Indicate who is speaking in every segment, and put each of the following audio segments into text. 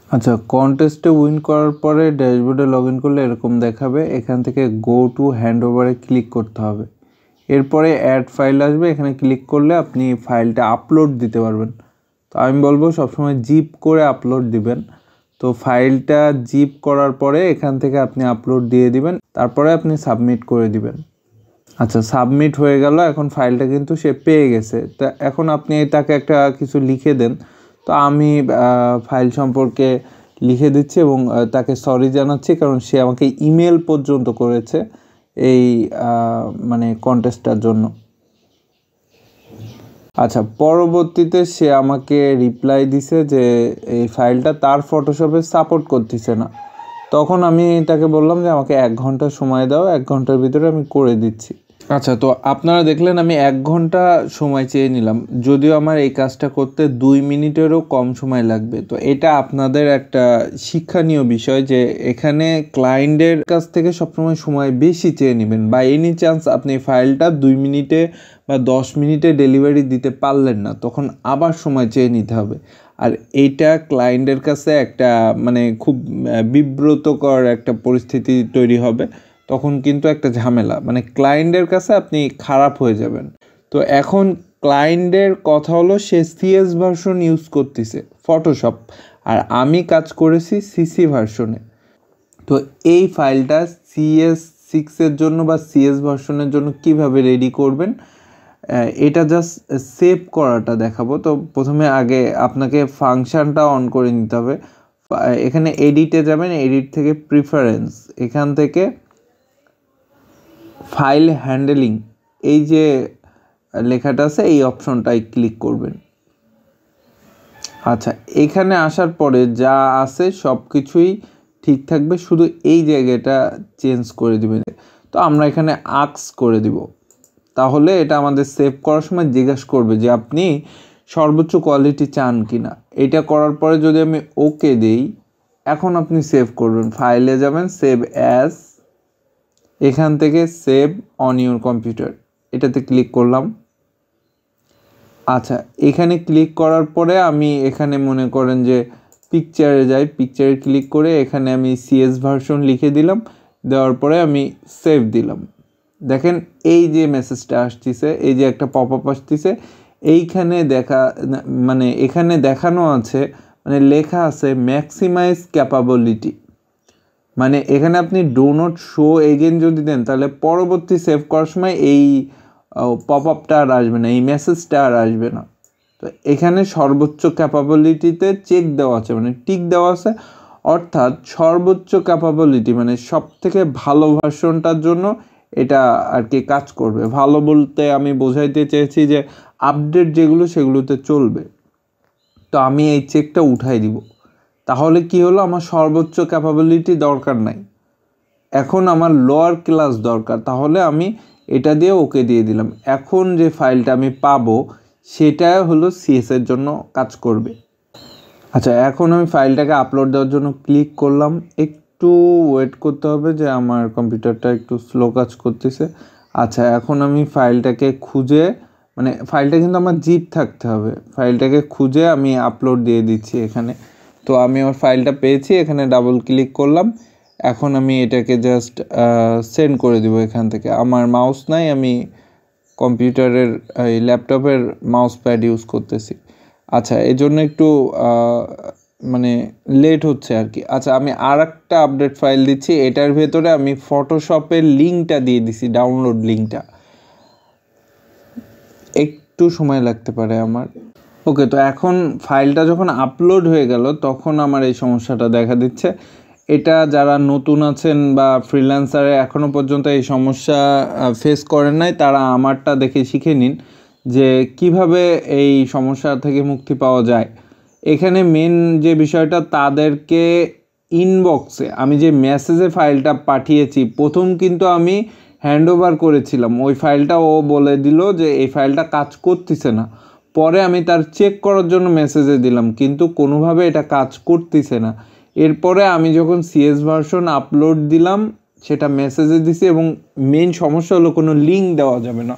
Speaker 1: আচ্ছা, কন্টেস্টে উইন করার পরে ড্যাশবোর্ডে লগ ইন করলে এরকম দেখাবে। এখান থেকে গো টু হ্যান্ডওভারে ক্লিক করতে হবে। এরপরে অ্যাড ফাইল আসবে, এখানে ক্লিক করলে আপনি ফাইলটা আপলোড দিতে পারবেন। তো আমি বলবো সবসময় জিপ করে আপলোড দিবেন। তো ফাইলটা জিপ করার পরে এখান থেকে আপনি আপলোড দিয়ে দিবেন, তারপরে আপনি সাবমিট করে দিবেন। আচ্ছা, সাবমিট হয়ে গেল। এখন ফাইলটা কিন্তু সে পেয়ে গেছে। তা এখন আপনি তাকে একটা কিছু লিখে দেন। তো আমি ফাইল সম্পর্কে লিখে দিচ্ছি এবং তাকে সরি জানাচ্ছি, কারণ সে আমাকে ইমেল পর্যন্ত করেছে এই মানে কন্টেস্টটার জন্য। আচ্ছা, পরবর্তীতে সে আমাকে রিপ্লাই দিছে যে এই ফাইলটা তার ফটোশপে সাপোর্ট করতেছে না। তখন আমি তাকে বললাম যে আমাকে 1 ঘন্টা সময় দাও, 1 ঘন্টার ভিতরে আমি করে দিচ্ছি। আচ্ছা, তো আপনারা দেখলেন আমি 1 ঘন্টা সময় চেয়ে নিলাম, যদিও আমার এই কাজটা করতে 2 মিনিটেরও কম সময় লাগবে। তো এটা আপনাদের একটা শিক্ষণীয় বিষয় যে এখানে ক্লায়েন্টের কাছ থেকে সবসময় সময় বেশি চেয়ে নেবেন, বা এনি চান্স আপনি ফাইলটা 2 মিনিটে বা 10 মিনিটে ডেলিভারি দিতে পারলেন না, তখন আবার সময় চেয়ে নিতে হবে। আর এইটা ক্লায়েন্টের কাছে একটা মানে খুব বিব্রতকর একটা পরিস্থিতি তৈরি হবে। তখন কিন্তু একটা ঝামেলা, মানে ক্লায়েন্টের কাছে আপনি খারাপ হয়ে যাবেন। তো এখন ক্লায়েন্টের কথা হলো সে সিএস ভার্সন ইউজ করতেছে ফটোশপ, আর আমি কাজ করেছি সিসি ভার্সনে। তো এই ফাইলটা CS6 জন্য বা সিএস ভার্সনের জন্য কিভাবে রেডি করবেন এটা জাস্ট সেভ করাটা দেখাবো। তো প্রথমে আগে আপনাকে ফাংশনটা অন করে নিতে হবে। এখানে এডিটে যাবেন, এডিট থেকে প্রিফারেন্স, এখান থেকে ফাইল হ্যান্ডেলিং এই যে লেখাটা আছে এই অপশনটায় ক্লিক করবেন। আচ্ছা, এখানে আসার পরে যা আছে সব কিছুই ঠিক থাকবে, শুধু এই জায়গাটা চেঞ্জ করে দিবেন। তো আমরা এখানে আক্স করে দিব, তাহলে এটা আমাদের সেভ করার সময় জিজ্ঞাসা করবে যে আপনি সর্বোচ্চ কোয়ালিটি চান কি না। এটা করার পরে যদি আমি ওকে দিই, এখন আপনি সেভ করবেন, ফাইলে যাবেন, সেভ অ্যাজ, এখান থেকে সেভ অন ইউর কম্পিউটার এটাতে ক্লিক করলাম। আচ্ছা, এখানে ক্লিক করার পরে আমি এখানে মনে করেন যে পিকচারে যাই, পিকচারে ক্লিক করে এখানে আমি সিএস ভার্সন লিখে দিলাম, দেওয়ার পরে আমি সেভ দিলাম। দেখেন এই যে মেসেজটা আসতেছে, এই যে একটা পপ আপ আসতেছে, এইখানে মানে এখানে দেখানো আছে, মানে লেখা আছে ম্যাক্সিমাইজ ক্যাপাবিলিটি। মানে এখানে আপনি ডো নট শো এগেন যদি দেন, তাহলে পরবর্তী সেভ করার সময় এই পপ আপটা আর আসবে না, এই মেসেজটা আর আসবে না। তো এখানে সর্বোচ্চ ক্যাপাবিলিটিতে চেক দেওয়া আছে, মানে টিক দেওয়া আছে, অর্থাৎ সর্বোচ্চ ক্যাপাবিলিটি মানে সব থেকে ভালো ভার্সনটার জন্য এটা আর কি কাজ করবে। ভালো বলতে আমি বোঝাইতে চেয়েছি যে আপডেট যেগুলো সেগুলোতে চলবে। তো আমি এই চেকটা উঠাই দিব, তাহলে কি হলো, আমার সর্বোচ্চ ক্যাপাবিলিটি দরকার নাই, এখন আমার লোয়ার ক্লাস দরকার। তাহলে আমি এটা দিয়ে ওকে দিয়ে দিলাম। এখন যে ফাইলটা আমি পাবো সেটা হলো সিএসের জন্য কাজ করবে। আচ্ছা, এখন আমি ফাইলটাকে আপলোড দেওয়ার জন্য ক্লিক করলাম। একটু ওয়েট করতে হবে, যে আমার কম্পিউটারটা একটু স্লো কাজ করতেছে। আচ্ছা, এখন আমি ফাইলটাকে খুঁজে, মানে ফাইলটা কিন্তু আমার জিপ থাকতে হবে, ফাইলটাকে খুঁজে আমি আপলোড দিয়ে দিচ্ছি এখানে। তো আমি আমার ফাইলটা পেয়েছি, এখানে ডাবল ক্লিক করলাম। এখন আমি এটাকে জাস্ট সেন্ড করে দিব এখান থেকে। আমার মাউস নাই, আমি কম্পিউটারের এই ল্যাপটপের মাউস প্যাড ইউজ করতেছি। আচ্ছা, এই জন্য একটু মানে লেট হচ্ছে আর কি। আচ্ছা, আমি আর একটা আপডেট ফাইল দিচ্ছি, এটার ভেতরে আমি ফটোশপের লিঙ্কটা দিয়ে দিছি, ডাউনলোড লিঙ্কটা। একটু সময় লাগতে পারে আমার। ওকে, তো এখন ফাইলটা যখন আপলোড হয়ে গেল তখন আমার এই সমস্যাটা দেখা দিচ্ছে। এটা যারা নতুন আছেন বা ফ্রিল্যান্সারে এখনও পর্যন্ত এই সমস্যা ফেস করেন নাই, তারা আমারটা দেখে শিখে নিন যে কিভাবে এই সমস্যা থেকে মুক্তি পাওয়া যায়। এখানে মেন যে বিষয়টা, তাদেরকে ইনবক্সে আমি যে মেসেজে ফাইলটা পাঠিয়েছি, প্রথম কিন্তু আমি হ্যান্ডওভার করেছিলাম ওই ফাইলটা, ও বলে দিল যে এই ফাইলটা কাজ করতেছে না। পরে আমি তার চেক করার জন্য মেসেজে দিলাম, কিন্তু কোনোভাবে এটা কাজ করতেছে না। এরপরে আমি যখন সিএস ভার্সন আপলোড দিলাম, সেটা মেসেজে দিছি, এবং মেন সমস্যা হলো কোনো লিঙ্ক দেওয়া যাবে না।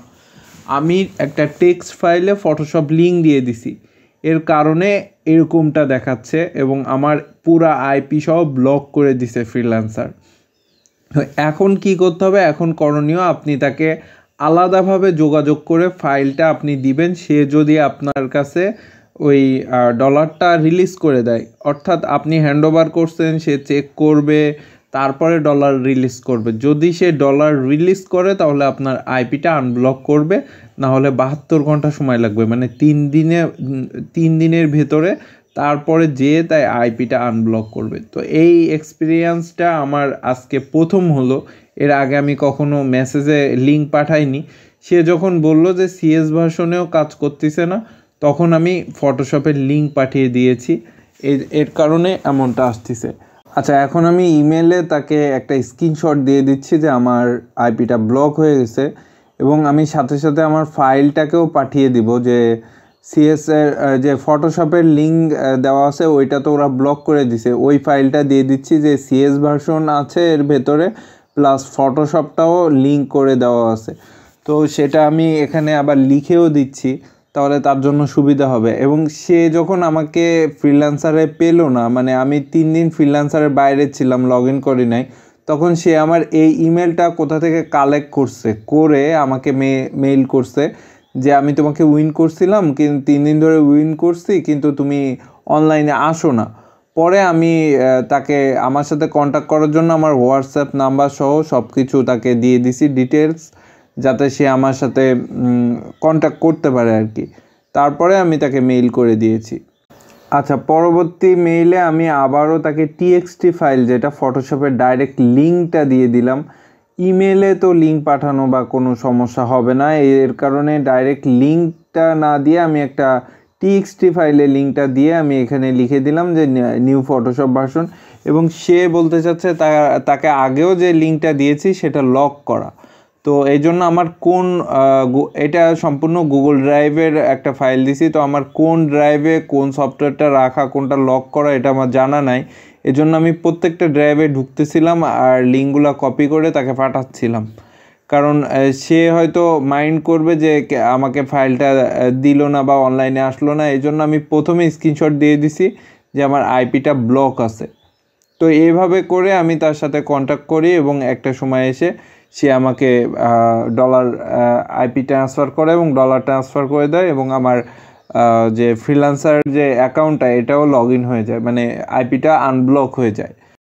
Speaker 1: আমি একটা টেক্সট ফাইলে ফটোশপ লিঙ্ক দিয়ে দিছি, এর কারণে এরকমটা দেখাচ্ছে এবং আমার পুরা আইপি সহ ব্লক করে দিছে ফ্রিল্যান্সার। এখন কি করতে হবে? এখন করণীয়, আপনি তাকে আলাদাভাবে যোগাযোগ করে ফাইলটা আপনি দিবেন। সে যদি আপনার কাছে ওই ডলারটা রিলিজ করে দেয়, অর্থাৎ আপনি হ্যান্ডওভার করছেন, সে চেক করবে, তারপরে ডলার রিলিজ করবে। যদি সে ডলার রিলিজ করে তাহলে আপনার আইপিটা আনব্লক করবে, না হলে 72 ঘন্টা সময় লাগবে, মানে 3 দিনের ভেতরে তারপরে যেয়ে তাই আইপিটা আনব্লক করবে। তো এই এক্সপিরিয়েন্সটা আমার আজকে প্রথম হলো। এর আগে আমি কখনো মেসেজে লিঙ্ক পাঠাইনি। সে যখন বলল যে সিএস ভার্সনেও কাজ করতেছে না, তখন আমি ফটোশপের লিঙ্ক পাঠিয়ে দিয়েছি। এর কারণে এমনটা আসতেছে। আচ্ছা, এখন আমি ইমেলে তাকে একটা স্ক্রিনশট দিয়ে দিচ্ছি যে আমার আইপিটা ব্লক হয়ে গেছে, এবং আমি সাথে সাথে আমার ফাইলটাকেও পাঠিয়ে দিব যে সিএসের যে ফটোশপের লিঙ্ক দেওয়া আছে ওইটা তো ওরা ব্লক করে দিছে, ওই ফাইলটা দিয়ে দিচ্ছি যে সিএস ভার্সন আছে এর ভেতরে, প্লাস ফটোশপটাও লিঙ্ক করে দেওয়া আছে। তো সেটা আমি এখানে আবার লিখেও দিচ্ছি, তাহলে তার জন্য সুবিধা হবে। এবং সে যখন আমাকে ফ্রিল্যান্সারে পেলো না, মানে আমি 3 দিন ফ্রিল্যান্সারের বাইরে ছিলাম, লগ ইন করি নাই, তখন সে আমার এই ইমেলটা কোথা থেকে কালেক্ট করছে, করে আমাকে মেইল করছে যে আমি তোমাকে উইন করছিলাম, কিন্তু 3 দিন ধরে উইন করছি, কিন্তু তুমি অনলাইনে আসো না। পরে আমি তাকে আমার সাথে কন্ট্যাক্ট করার জন্য আমার হোয়াটসঅ্যাপ নাম্বার সহ সব কিছু তাকে দিয়ে দিছি ডিটেলস, যাতে সে আমার সাথে কন্ট্যাক্ট করতে পারে আর কি। তারপরে আমি তাকে মেইল করে দিয়েছি। আচ্ছা, পরবর্তী মেইলে আমি আবারও তাকে টিএক্সটি ফাইল, যেটা ফটোশপের ডাইরেক্ট লিঙ্কটা দিয়ে দিলাম। ইমেলে তো লিঙ্ক পাঠানো বা কোনো সমস্যা হবে না, এর কারণে ডাইরেক্ট লিঙ্কটা না দিয়ে আমি একটা টিএক্সটি ফাইলে লিঙ্কটা দিয়ে আমি এখানে লিখে দিলাম যে নিউ ফটোশপ ভার্সন, এবং সে বলতে চাচ্ছে তাকে আগেও যে লিঙ্কটা দিয়েছি সেটা লক করা। তো এই জন্য আমার এটা সম্পূর্ণ গুগল ড্রাইভের একটা ফাইল দিছি, তো আমার কোন ড্রাইভে কোন সফটওয়্যারটা রাখা, কোনটা লক করা, এটা আমার জানা নাই। এজন্য আমি প্রত্যেকটা ড্রাইভে ঢুকতেছিলাম আর লিঙ্কগুলো কপি করে তাকে পাঠাচ্ছিলাম, কারণ সে হয়তো মাইন্ড করবে যে আমাকে ফাইলটা দিল না বা অনলাইনে আসলো না। এই জন্য আমি প্রথমে স্ক্রিনশট দিয়ে দিছি যে আমার আইপিটা ব্লক আছে। তো এইভাবে করে আমি তার সাথে কন্ট্যাক্ট করি, এবং একটা সময় এসে সে আমাকে ডলার আইপি ট্রান্সফার করে এবং ডলার ট্রান্সফার করে দেয়, এবং আমার যে ফ্রিল্যান্সার যে অ্যাকাউন্টটা এটাও লগ ইন হয়ে যায়, মানে আইপিটা আনব্লক হয়ে যায়।